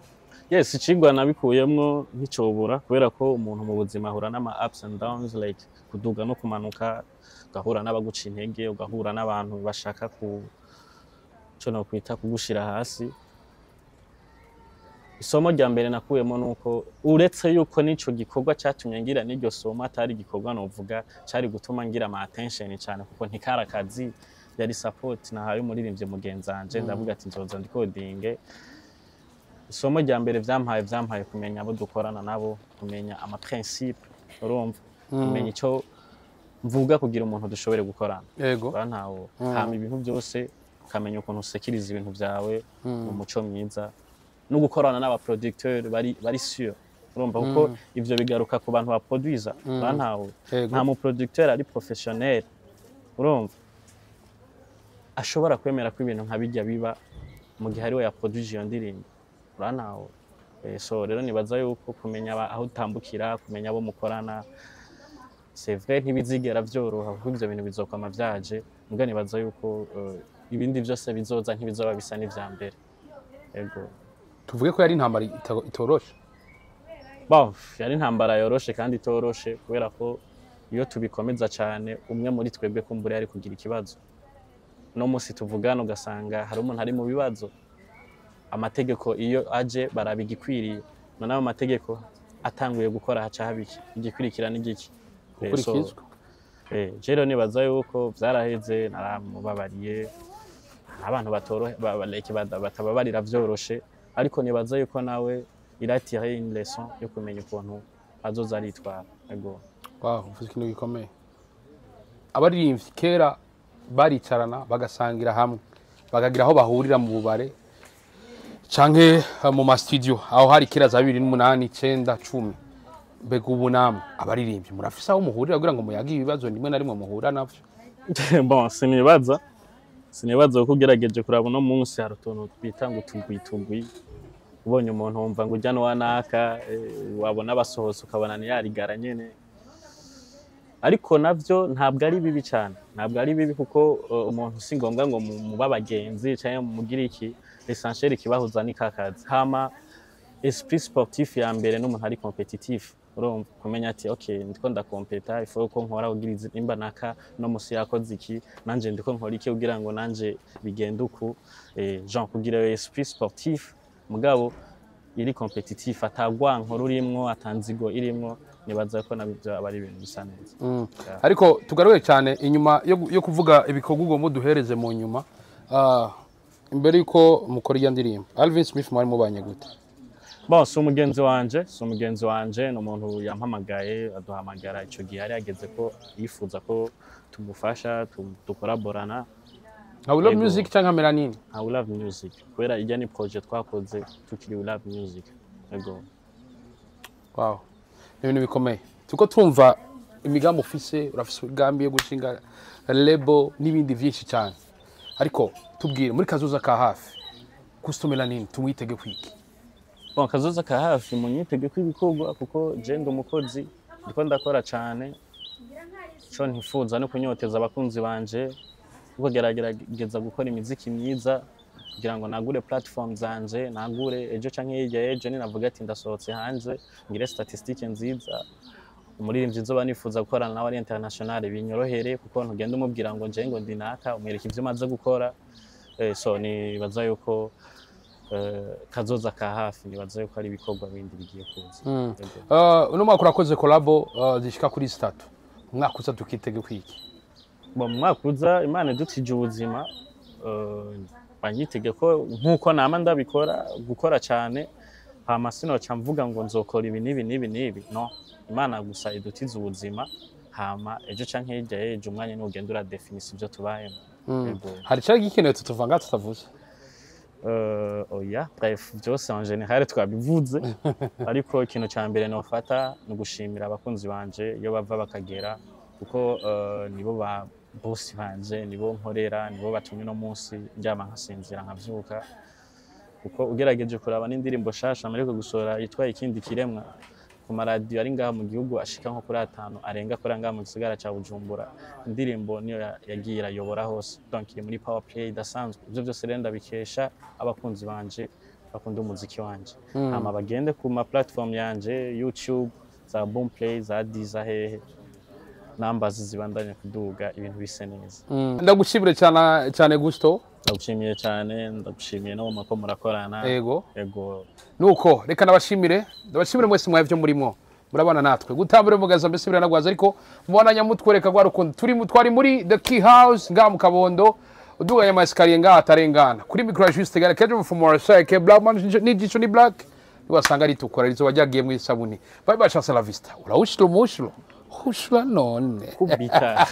yes icigwa nabikuyemwo nkicobura kubera ko umuntu mu buzima ahura n'ama ups and downs like kuduga no kumanuka ugahura n'abaguca intege ugahura n'abantu bashaka co no kwita kugushira hasi isomo rya mbere nakuyemo nuko uretse yuko nico gikorwa cyatumye ngira n'iryo somo atari gikorwa novuga cari gutuma ngira ama attention cyane kuko ntikara akazi yari support nahaye umuririmbye mugenzanje ndavuga ati nzoza ndikodinge isomo rya mbere vyampaye kumenya abo dukorana nabo kumenya ama principe urumva kumenya ico mvuga kugira umuntu dushobore gukorana yego bantawo hama ibintu byose ukamenya ukuntu usekiriza ibintu byawe mu muco mwiza no gukorana n'aba producteur bari sûr urumva kuko ivyo bigaruka ku bantu baproduiza bantawo nta mu producteur ari professionnel urumva ashobora kwemera ko ibintu nka bijya biba mu gihe ariwe yaproduije iyo ndirimbo uranawo so rero nibaza yuko kumenya aho utambukira kumenya abo mukorana c'est vrai ntibizigera vyoroha kuko ivyo bintu bizokama vyaje mbwa nibaza yuko ibindi vyose bizoza ntibizoba bisa n'ivya mbere yego tuvuge ko yari intambara itoroshe bon yari intambara yoroshe kandi itoroshe kubera ko iyo tubikomeza cyane umwe muri twebwe kumbure yari kugira ikibazo no musi tuvugana ugasanga hari umuntu ari mu bibazo amategeko iyo aje barabigikwiriye none ayo mategeko atanguye gukora haca habiki igikurikira n'igiki gukurikizwa jero nibaza yuko vyaraheze naramubabariye abantu batababarira vyoroshe ariko nibaza yuko nawe iratire une leçon yo kumenya ukuntu azoza aritwara ego wow mvuze ikintu gikomeye abaririmbyi kera baricarana bagasangira hamwe bakagira aho bahurira mu bubare canke mu ma studio aho hari kera za 2008 9 10 mbega ubu namwe abaririmbyi murafise aho muhurira kugira ngo muyage ibibazo nimwe na rimwe muhura navyo bon sinibaza ko ugerageje kuraba no munsi hari utuntu twita ngo tugwi ubonye umuntu wumva ngo ujya no wanaka wabona basohose ukabona ni yarigara nyene ariko navyo ntabwo ari bibi cyane ntabwo ari bibi kuko umuntu si ngombwa ngo muba bagenzi cyangwa mugira iki l'essentiel kibahuza ni kakazi hama esprit sportif ya mbere n'umuntu ari competitif urumva kumenya ati okay ndiko ndakompeta ifo ko nkora kugira imba naka no musi yakoze iki nanje ndiko nkora iki kugira ngo nanje bigende uku Jean kugira esprit sportif mugabo iri competitif atagwanko rurimwo atanzigo irimwo nibaza ko nabyo abari ibintu bisa neza ariko tugaruye cyane inyuma yo kuvuga ibikorwa ubwo muduhereze mu nyuma imbere yuko mukora iya ndirimbo Alvin Smith mwari mubanye gute bon so umugenzi wanje no muntu yampamagaye aduhamagara ico gihe ari yageze ko yifuza ko tumufasha tukolaborana I love music cyangwa Melanin I love music kubera ijya ni project twakoze tukiri love music ego wow ibintu bikomeye tuko tumva imigambo ufise urafise imigambi yo gushinga label n'ibindi byinshi cyane ariko tubwire muri kazoza ka hafi kusto Melanin tumwitege kwiki bon kazoza ka hafi munyitege kw'ibikorwa kuko je ndo umukozi ndiko ndakora cyane cyo ntifuza no kunyoteza abakunzi banje kuko gerageza gukora imiziki myiza kugira ngo nagure platform zanje nagure ejo canke hirya ejo ni navuga ati ndasohotse hanze ngire statistique nziza umuririmbyi nzoba nifuza gukorana nawe ari international binyorohere kuko ntugenda umubwira ngo je ngo ndinaka umwereka ivyo maze gukora so ni baza yuko kazoza ka hafi nibaza yuko ari ibikorwa bindi bigiye kuza uno mwaka urakoze collabo zishika kuri 3 umwaka uza tukitege kwiki bo mwaka uza Imana dutije ubuzima banyitege ko nkuko nama ndabikora gukora cyane hama sino camvuga ngo nzokora ibi nibi no Imana gusa idutize ubuzima hama ejo canke hirya ejo umwanya n'ugenda ura definisi ibyo tubayemo hari cyari gikeneye tutuvanga tutavuze oya bref byose en général twabivuze ariko ikintu cya mbere nofata no gushimira abakunzi banje iyo bava bakagera kuko nibo ba boss banje nibo nkorera nibo batumye no munsi njyama nkasinzira nkavyuka kuko ugerageje kuraba n'indirimbo shasha ariko gusora yitwaye ikindi kiremwa ku maradiyo ari ngaha mu gihugu ashika nko kuri 5 arenga kuri ngaha mu gisagara ca Bujumbura indirimbo niyo yagiye irayobora hose donc iri muri power play idasanzwe ivyo byose rero ndabikesha abakunzi banje bakunda umuziki wanje hama bagende ku ma platform yanje YouTube za Boomplay za Deezer hehe numbers zibandanya kuduga ibintu bise neza ndagushimire cyane Gusto ndagushimiye cyane ndagushimiye no mako murakorana yego nuko reka ndabashimire mwese mwavyo murimo murabana natwe gutambira mugaza mbese biranagwaza ariko mubonanya mutwereka gwa rukundo twari muri the key house nga mu Kabondo uduganya maskariye nga atarengana kuri micro juste gare keje from Morasa ke black man ni gicho ni black wasanga ritukora rizo wajagiye mu isabuni bye bye chance la vista ura ushlo mushlo none kubita